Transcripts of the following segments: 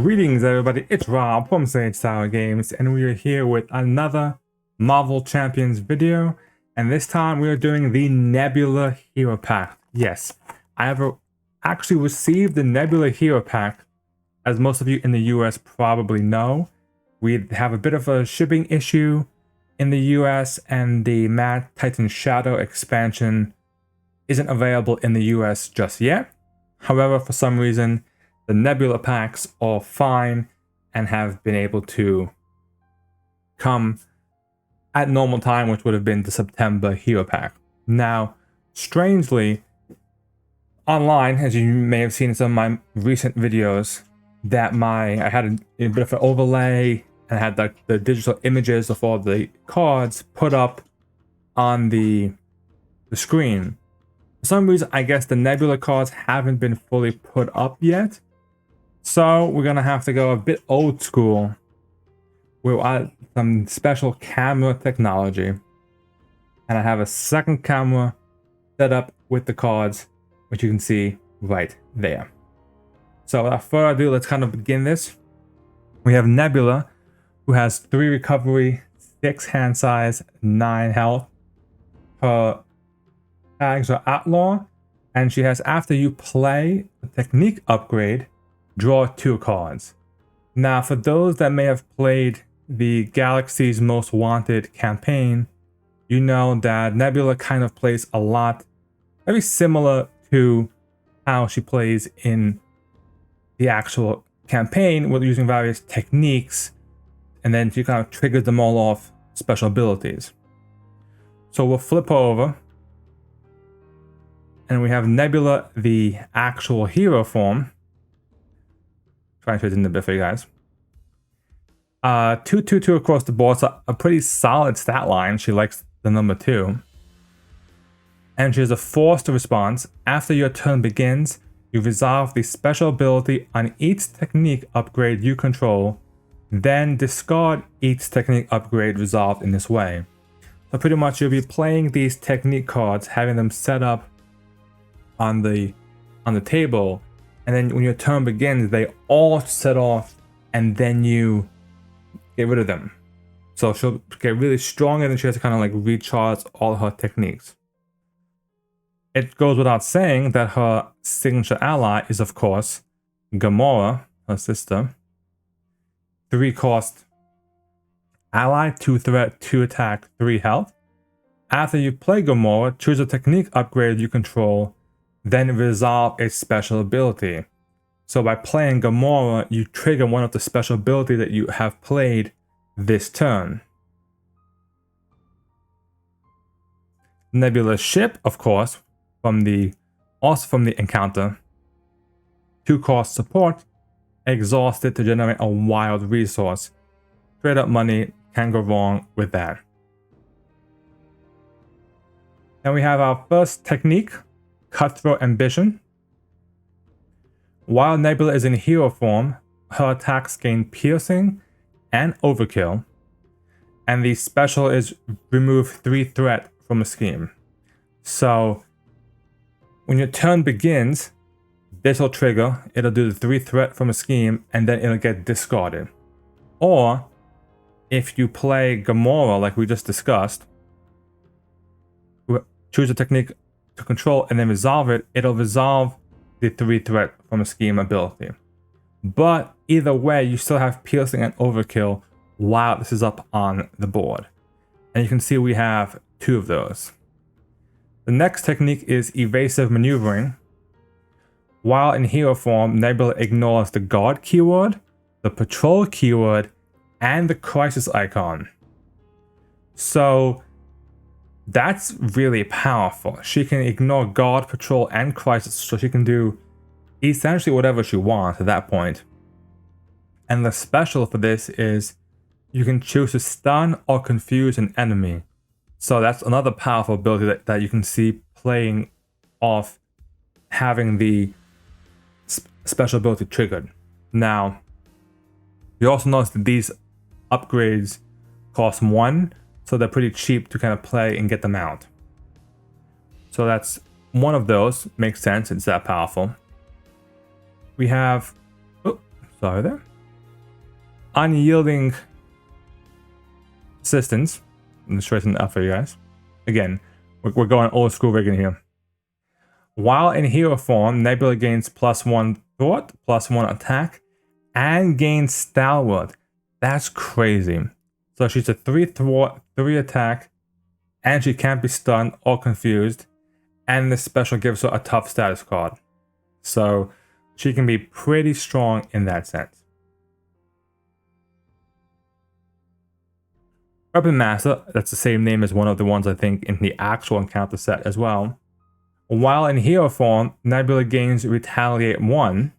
Greetings everybody, it's Rob from Sage Tower Games, and we are here with another Marvel Champions video, and this time we are doing the Nebula Hero Pack. Yes, I have actually received the Nebula Hero Pack, as most of you in the US probably know. We have a bit of a shipping issue in the US, and the Mad Titan Shadow expansion isn't available in the US just yet. However, for some reason, the Nebula packs are fine and have been able to come at normal time, which would have been the September Hero Pack. Now, strangely, online, as you may have seen in some of my recent videos, that I had a bit of an overlay and had the digital images of all the cards put up on the screen. For some reason, I guess the Nebula cards haven't been fully put up yet. So we're gonna have to go a bit old school with some special camera technology. And I have a second camera set up with the cards, which you can see right there. So without further ado, let's kind of begin this. We have Nebula, who has 3 recovery, 6 hand size, 9 health. Her tags are Outlaw, and she has, after you play a technique upgrade, draw 2 cards. Now, for those that may have played the Galaxy's Most Wanted campaign, you know that Nebula kind of plays a lot very similar to how she plays in the actual campaign, with using various techniques, and then she kind of triggers them all off special abilities. So we'll flip over, and we have Nebula, the actual hero form. Trying to fit in a bit for you guys. 2/2/2 across the board, so a pretty solid stat line. She likes the number 2. And she has a forced response. After your turn begins, you resolve the special ability on each technique upgrade you control, then discard each technique upgrade resolved in this way. So pretty much you'll be playing these technique cards, having them set up on the table, and then when your turn begins, they all set off, and then you get rid of them. So she'll get really strong, and then she has to kind of like recharge all her techniques. It goes without saying that her signature ally is, of course, Gamora, her sister. 3 cost ally, 2 threat, 2 attack, 3 health. After you play Gamora, choose a technique upgrade you control, then resolve a special ability. So by playing Gamora, you trigger one of the special abilities that you have played this turn. Nebula's ship, of course, also from the encounter. 2 cost support, exhausted to generate a wild resource. Straight up money, can't go wrong with that. And we have our first technique, Cutthroat Ambition. While Nebula is in hero form, her attacks gain piercing and overkill, and the special is remove 3 threat from a scheme. So when your turn begins, this will trigger, it'll do the 3 threat from a scheme, and then it'll get discarded. Or if you play Gamora like we just discussed, choose a technique to control and then resolve it, it'll resolve the 3 threat from a scheme ability. But either way, you still have piercing and overkill while this is up on the board. And you can see we have 2 of those. The next technique is evasive maneuvering. While in hero form, Nebula ignores the guard keyword, the patrol keyword, and the crisis icon. So that's really powerful. She can ignore guard, patrol, and crisis, so she can do essentially whatever she wants at that point. And the special for this is you can choose to stun or confuse an enemy. So that's another powerful ability that you can see playing off having the special ability triggered. Now, you also notice that these upgrades cost 1, so they're pretty cheap to kind of play and get them out. So that's one of those. Makes sense, it's that powerful. We have Sorry there. Unyielding Assistance. I'm straighten it up for you guys. Again, we're going old school rigging here. While in hero form, Nebula gains +1 thought, +1 attack, and gains stalwart. That's crazy. So she's a 3 thought, 3 attack, and she can't be stunned or confused. And this special gives her a tough status card. So she can be pretty strong in that sense. Weapon Master, that's the same name as one of the ones I think in the actual encounter set as well. While in hero form, Nebula gains Retaliate 1.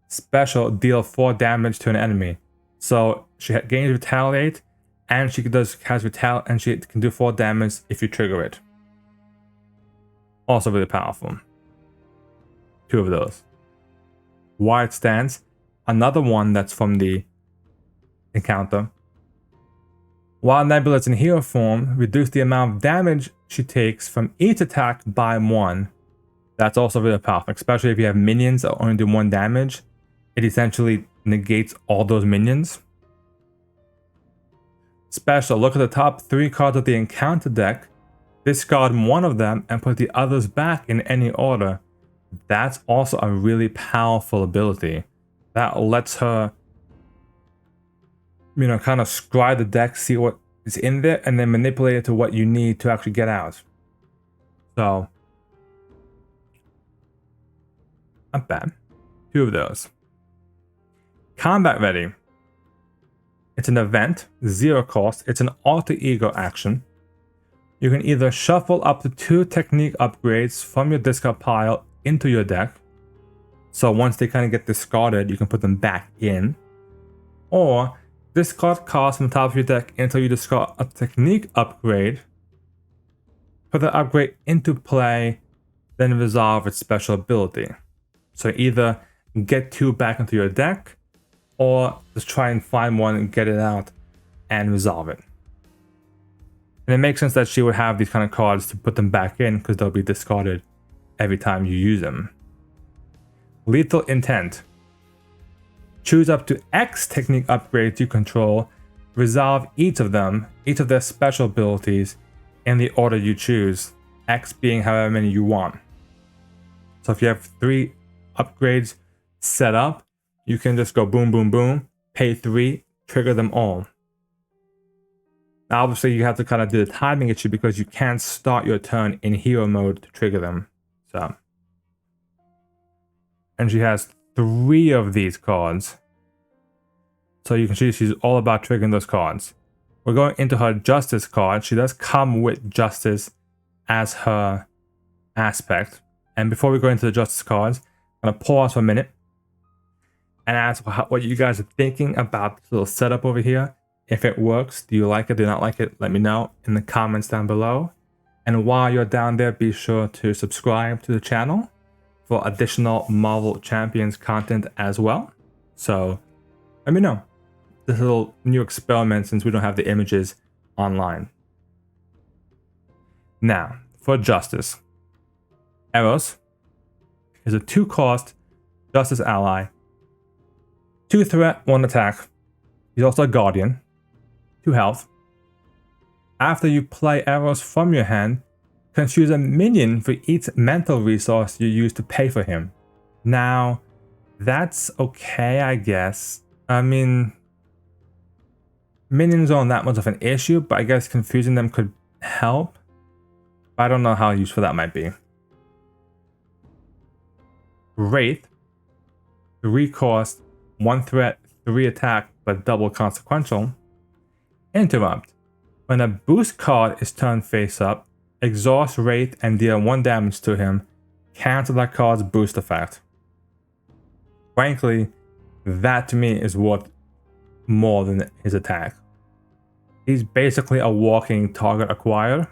Special, deal 4 damage to an enemy. So she gains Retaliate, and she and she can do 4 damage if you trigger it. Also really powerful. 2 of those. Wide Stance, another one that's from the encounter. While Nebula is in hero form, reduce the amount of damage she takes from each attack by 1. That's also really powerful, especially if you have minions that only do 1 damage. It essentially negates all those minions. Special, look at the top 3 cards of the encounter deck, discard 1 of them, and put the others back in any order. That's also a really powerful ability. That lets her, you know, kind of scry the deck, see what is in there, and then manipulate it to what you need to actually get out. So, not bad. 2 of those. Combat Ready. It's an event, 0 cost. It's an alter ego action. You can either shuffle up to 2 technique upgrades from your discard pile into your deck. So once they kind of get discarded, you can put them back in. Or discard cards from the top of your deck until you discard a technique upgrade. Put the upgrade into play, then resolve its special ability. So either get 2 back into your deck, or just try and find one and get it out and resolve it. And it makes sense that she would have these kind of cards to put them back in because they'll be discarded every time you use them. Lethal Intent. Choose up to X technique upgrades you control. Resolve each of them, each of their special abilities, in the order you choose. X being however many you want. So if you have 3 upgrades set up, you can just go boom, boom, boom, pay 3, trigger them all. Now obviously you have to kind of do the timing issue because you can't start your turn in hero mode to trigger them. So, and she has 3 of these cards. So you can see she's all about triggering those cards. We're going into her Justice card. She does come with Justice as her aspect. And before we go into the Justice cards, I'm going to pause for a minute and ask what you guys are thinking about this little setup over here. If it works, do you like it, do you not like it? Let me know in the comments down below. And while you're down there, be sure to subscribe to the channel for additional Marvel Champions content as well. So let me know. This little new experiment since we don't have the images online. Now, for Justice. Eros is a 2 cost Justice ally. 2 threat, 1 attack. He's also a Guardian. 2 health. After you play Eros from your hand, you can choose a minion for each mental resource you use to pay for him. Now, that's okay, I guess. I mean, minions aren't that much of an issue, but I guess confusing them could help. But I don't know how useful that might be. Wraith. 3 cost, 1 threat, 3 attack, but double consequential. Interrupt. When a boost card is turned face up, exhaust Wraith and deal 1 damage to him. Cancel that card's boost effect. Frankly, that to me is worth more than his attack. He's basically a walking target acquirer.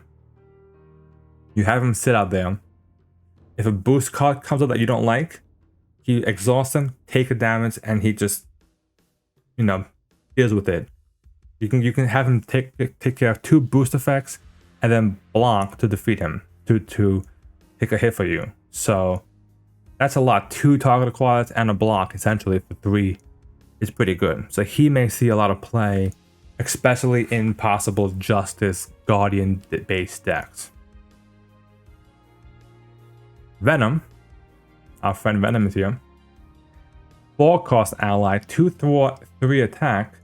You have him sit out there. If a boost card comes up that you don't like, he exhausts him, take a damage, and he just, you know, deals with it. You can have him take care of 2 boost effects and then block to defeat him, to take a hit for you. So that's a lot. 2 target acquirers and a block essentially for 3 is pretty good. So he may see a lot of play, especially in possible Justice Guardian based decks. Venom, our friend Venom is here. 4-cost ally, 2 thwart, 3 attack,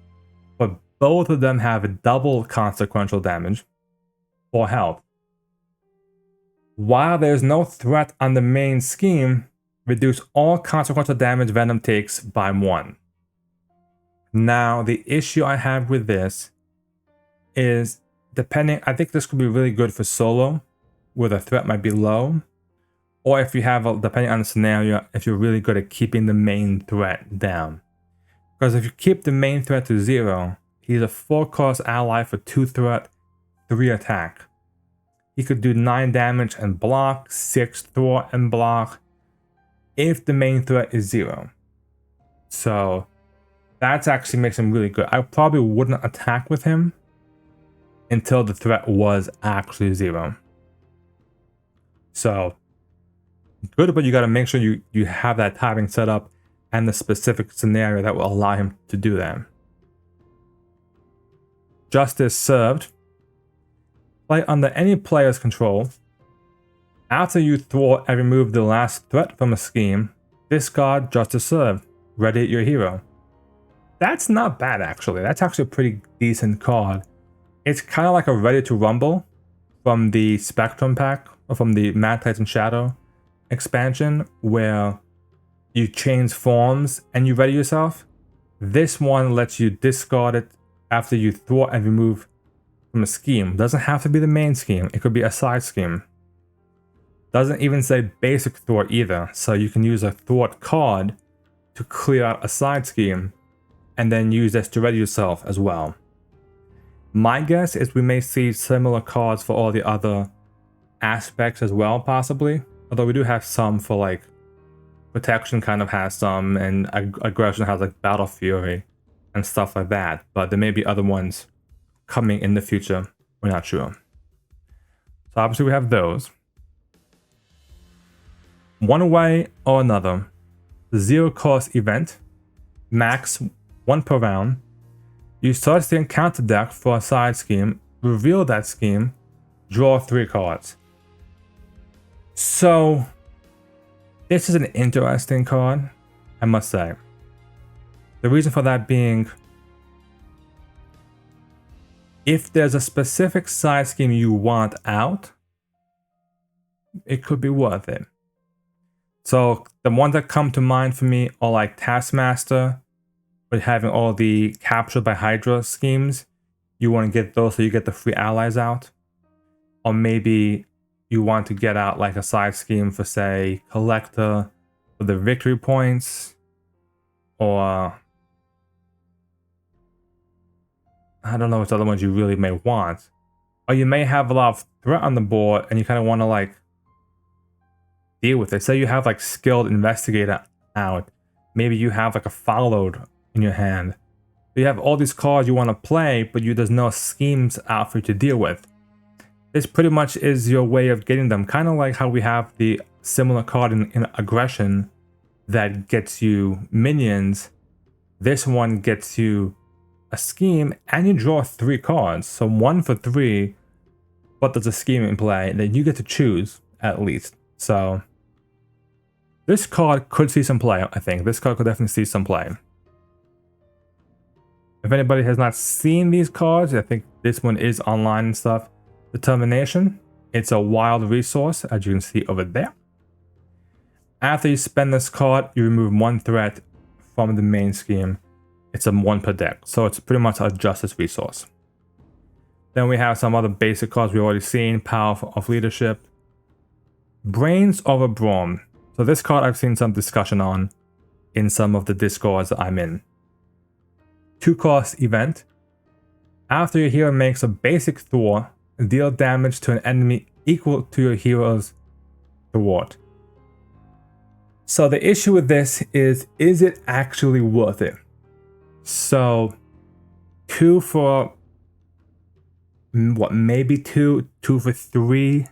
but both of them have double consequential damage, 4 health. While there's no threat on the main scheme, reduce all consequential damage Venom takes by 1. Now, the issue I have with this is, I think this could be really good for solo, where the threat might be low, or if you have, depending on the scenario, if you're really good at keeping the main threat down. Because if you keep the main threat to 0, he's a 4-cost ally for 2 threat, 3 attack. He could do 9 damage and block, 6 thwart and block, if the main threat is 0. So that actually makes him really good. I probably wouldn't attack with him until the threat was actually 0. So good, but you got to make sure you have that timing set up and the specific scenario that will allow him to do that. Justice served. Play under any player's control. After you thwart and remove the last threat from a scheme, discard Justice served. Ready your hero. That's not bad, actually. That's actually a pretty decent card. It's kind of like a Ready to Rumble from the Spectrum pack, or from the Mad Titan Shadow expansion, where you change forms and you ready yourself. This one lets you discard it after you thwart and remove from a scheme. Doesn't have to be the main scheme. It could be a side scheme. Doesn't even say basic thwart either, so you can use a thwart card to clear out a side scheme and then use this to ready yourself as well. My guess is we may see similar cards for all the other aspects as well, possibly. Although we do have some for like protection, kind of has some, and aggression has like Battle Fury and stuff like that. But there may be other ones coming in the future. We're not sure. So obviously we have those. One way or another. 0-cost event. Max 1 per round. You search the encounter deck for a side scheme. Reveal that scheme. Draw 3 cards. So this is an interesting card, I must say. The reason for that being, if there's a specific side scheme you want out, it could be worth it. So the ones that come to mind for me are like Taskmaster, with having all the Captured by Hydra schemes. You want to get those so you get the free allies out. Or maybe you want to get out like a side scheme for, say, Collector for the victory points. Or I don't know which other ones you really may want. Or you may have a lot of threat on the board and you kind of want to like deal with it. Say you have like Skilled Investigator out. Maybe you have like a Followed in your hand. You have all these cards you want to play, but there's no schemes out for you to deal with. This pretty much is your way of getting them. Kind of like how we have the similar card in Aggression that gets you minions. This one gets you a scheme and you draw 3 cards. So 1 for 3, but there's a scheme in play that you get to choose at least. So this card could see some play, I think. This card could definitely see some play. If anybody has not seen these cards, I think this one is online and stuff. Determination. It's a wild resource, as you can see over there. After you spend this card, you remove 1 threat from the main scheme. It's a 1 per deck, so it's pretty much a justice resource. Then we have some other basic cards we've already seen. Power of Leadership. Brains over Brawn. So this card I've seen some discussion on in some of the Discords that I'm in. 2-cost event. After your hero makes a basic thwart, deal damage to an enemy equal to your hero's thwart. So the issue with this is it actually worth it? So 2 for what, maybe 2 for 3,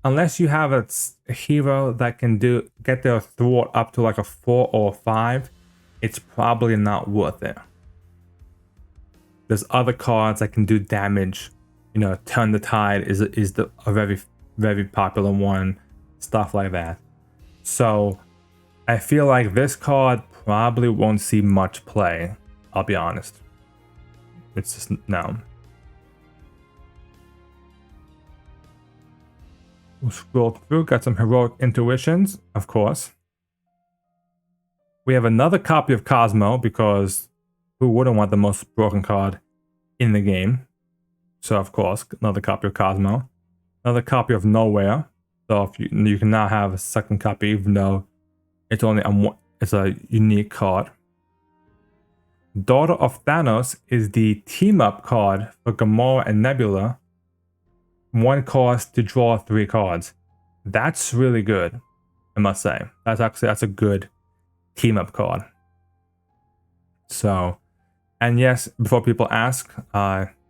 unless you have a hero that can get their thwart up to like a 4 or 5, it's probably not worth it. There's other cards that can do damage. You know, Turn the Tide is a very popular one, stuff like that. So I feel like this card probably won't see much play, I'll be honest. It's just no. We'll scroll through, got some Heroic Intuitions, of course. We have another copy of Cosmo, because who wouldn't want the most broken card in the game? So of course, another copy of Cosmo. Another copy of Nowhere. So if you can now have a second copy, even though it's only it's a unique card. Daughter of Thanos is the team-up card for Gamora and Nebula. 1 cost to draw 3 cards. That's really good, I must say. That's a good team-up card. So, and yes, before people ask,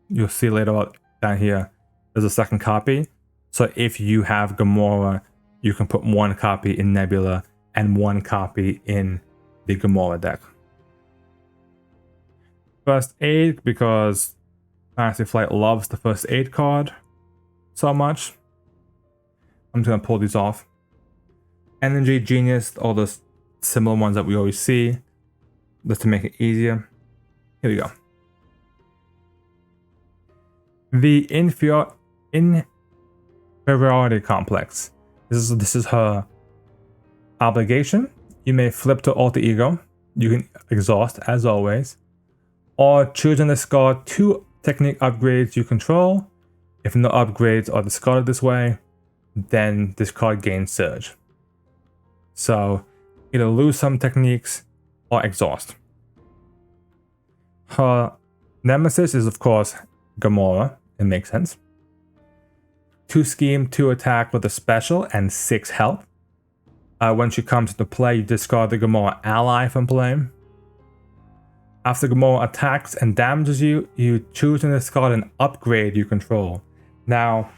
you'll see later down here, there's a second copy. So if you have Gamora, you can put 1 copy in Nebula and 1 copy in the Gamora deck. First Aid, because Fantasy Flight loves the First Aid card so much. I'm just going to pull these off. Energy, Genius, all the similar ones that we always see, just to make it easier. Here we go. The Inferiority Complex. This is her obligation. You may flip to Alter Ego. You can exhaust, as always. Or choose and discard 2 technique upgrades you control. If no upgrades are discarded this way, then this card gains Surge. So either lose some techniques or exhaust. Her nemesis is, of course, Gamora. It makes sense. 2 scheme, 2 attack with a special, and 6 health. When she comes into play, you discard the Gamora ally from play. After Gamora attacks and damages you, you choose and discard an upgrade you control. Now,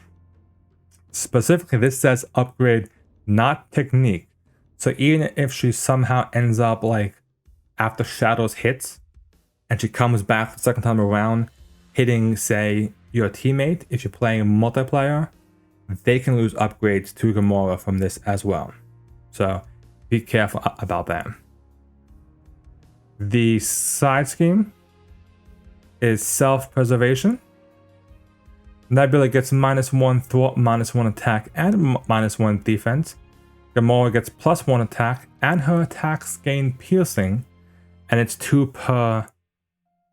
specifically, this says upgrade, not technique. So even if she somehow ends up, like, after Shadows hits, and she comes back the second time around, hitting, say, your teammate, if you're playing multiplayer, they can lose upgrades to Gamora from this as well. So be careful about that. The side scheme is Self-Preservation. Nebula gets -1 thwart, -1 attack, and -1 defense. Gamora gets +1 attack, and her attacks gain piercing, and it's 2 per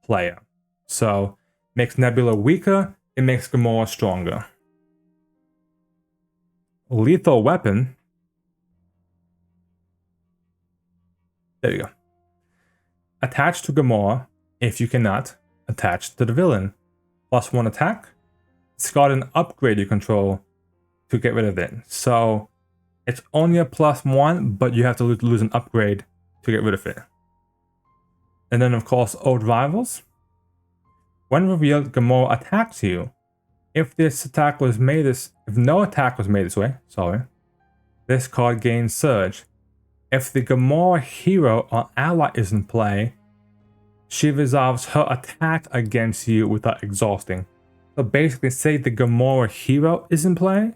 player. So makes Nebula weaker, it makes Gamora stronger. Lethal Weapon. There you go. Attach to Gamora if you cannot attach to the villain. +1 attack. Discard an upgrade you control to get rid of it. So it's only a +1, but you have to lose an upgrade to get rid of it. And then, of course, Old Rivals. When revealed, Gamora attacks you. If no attack was made this way, this card gains Surge. If the Gamora hero or ally is in play, she resolves her attack against you without exhausting. So basically, say the Gamora hero is in play,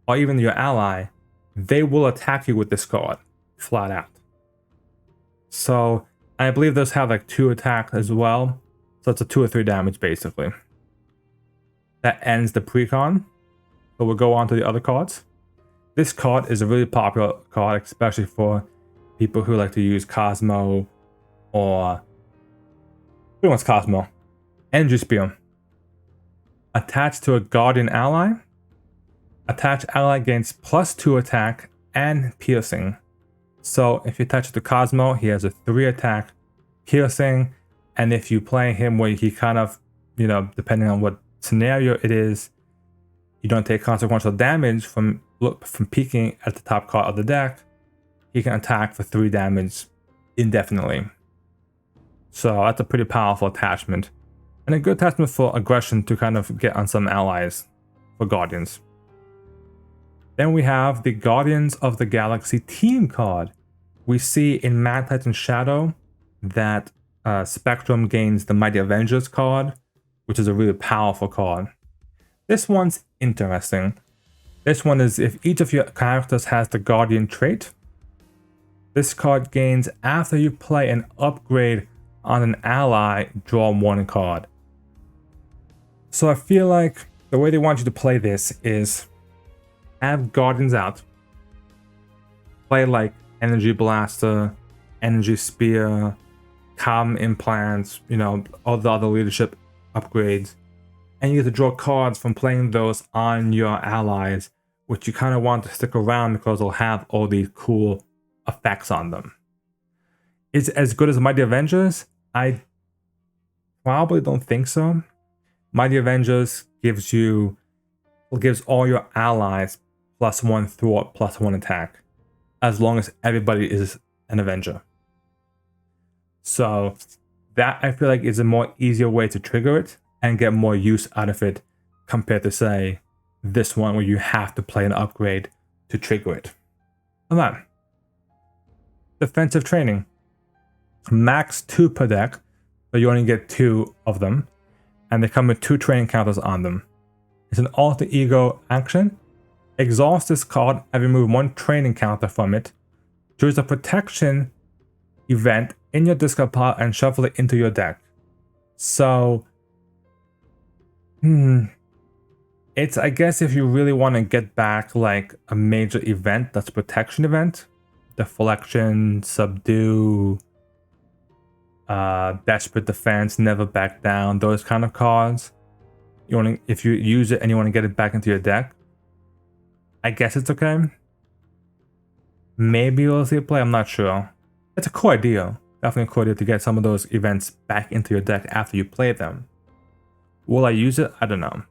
or even your ally, they will attack you with this card, flat out. So I believe those have like 2 attacks as well. So it's a 2 or 3 damage basically. That ends the precon. So we'll go on to the other cards. This card is a really popular card, especially for people who like to use Cosmo or pretty much Cosmo. Energy Spear. Attached to a Guardian ally. Attached ally gains +2 attack and piercing. So if you attach it to Cosmo, he has a 3 attack, piercing, and if you play him where he kind of, you know, depending on what scenario it is, you don't take consequential damage from peeking at the top card of the deck, he can attack for 3 damage indefinitely. So that's a pretty powerful attachment. And a good attachment for aggression to kind of get on some allies for Guardians. Then we have the Guardians of the Galaxy team card. We see in Mad Titan Shadow, that Spectrum gains the Mighty Avengers card, which is a really powerful card. This one's interesting. This one is if each of your characters has the Guardian trait, this card gains after you play an upgrade on an ally, draw 1 card. So I feel like the way they want you to play this is have Guardians out, play like Energy Blaster, Energy Spear, Calm Implants, you know, all the other leadership upgrades, and you get to draw cards from playing those on your allies, which you kind of want to stick around because they'll have all these cool effects on them. Is it as good as Mighty Avengers? I probably don't think so. Mighty Avengers gives all your allies +1 thwart, +1 attack, as long as everybody is an Avenger. So that I feel like is a more easier way to trigger it and get more use out of it compared to, say, this one where you have to play an upgrade to trigger it. And then, defensive training. Max 2 per deck, but you only get 2 of them, and they come with 2 training counters on them. It's an alter ego action. Exhaust this card and remove 1 training counter from it. Choose a protection event in your discard pile and shuffle it into your deck. So, it's, I guess, if you really want to get back like a major event that's a protection event, Deflection, Subdue, Desperate Defense, Never Back Down, those kind of cards. If you use it and you want to get it back into your deck, I guess it's okay. Maybe you'll see it play, I'm not sure. It's a cool idea. Definitely a cool idea to get some of those events back into your deck after you play them. Will I use it? I don't know.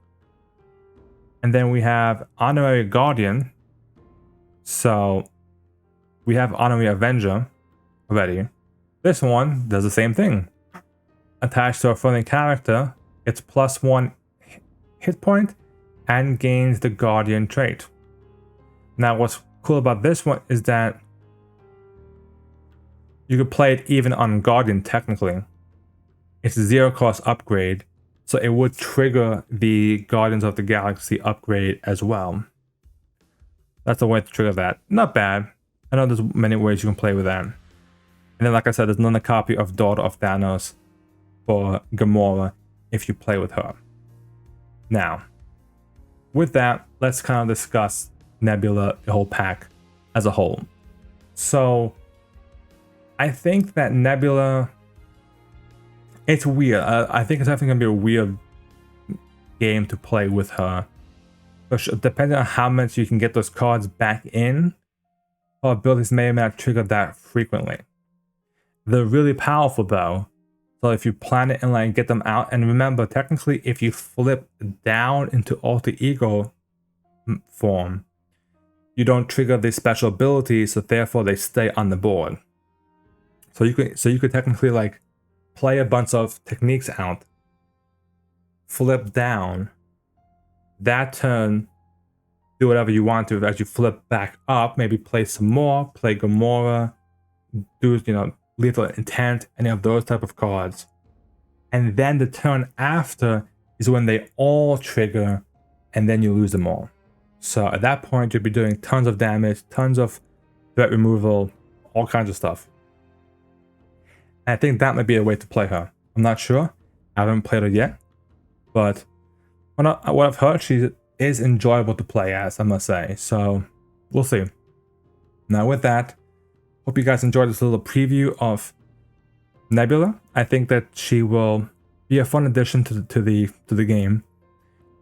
And then we have Honorary Guardian. So we have Honorary Avenger already. This one does the same thing. Attached to a friendly character, it's +1 hit point and gains the Guardian trait. Now what's cool about this one is that you could play it even on Guardian technically. It's a 0-cost upgrade, so it would trigger the Guardians of the Galaxy upgrade as well. That's a way to trigger that. Not bad. I know there's many ways you can play with that. And then, like I said, there's another copy of Daughter of Thanos for Gamora if you play with her. Now, with that, let's kind of discuss Nebula, the whole pack as a whole. So, I think that Nebula, it's weird. I think it's definitely going to be a weird game to play with her. But depending on how much you can get those cards back in, her abilities may or may not trigger that frequently. They're really powerful though. So if you plan it and like get them out, and remember, technically if you flip down into alter ego form, you don't trigger these special abilities, so therefore they stay on the board. So you could technically like play a bunch of techniques out, flip down, that turn, do whatever you want to as you flip back up, maybe play some more, play Gamora, do, you know, Lethal Intent, any of those type of cards. And then the turn after is when they all trigger, and then you lose them all. So at that point, you'll be doing tons of damage, tons of threat removal, all kinds of stuff. And I think that might be a way to play her. I'm not sure. I haven't played her yet. But what I've heard, she is enjoyable to play as, I must say. So we'll see. Now with that, hope you guys enjoyed this little preview of Nebula. I think that she will be a fun addition to the game.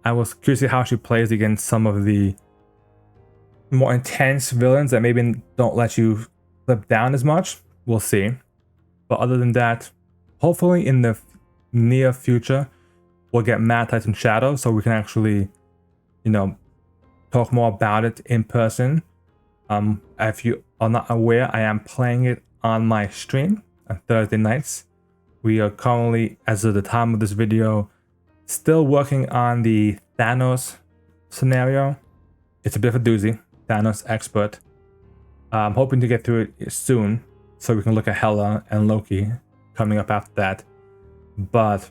I was curious to see how she plays against some of the more intense villains that maybe don't let you flip down as much. We'll see. But other than that, hopefully in the near future, we'll get Mad Titan Shadow so we can actually, you know, talk more about it in person. If you are not aware, I am playing it on my stream on Thursday nights. We are currently, as of the time of this video, still working on the Thanos scenario. It's a bit of a doozy, Thanos expert. I'm hoping to get through it soon so we can look at Hela and Loki coming up after that. But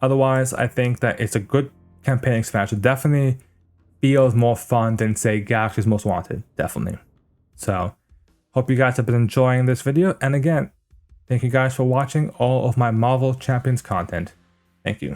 otherwise, I think that it's a good campaign expansion. Definitely feels more fun than, say, Galaxy's Most Wanted. Definitely. So, hope you guys have been enjoying this video. And again, thank you guys for watching all of my Marvel Champions content. Thank you.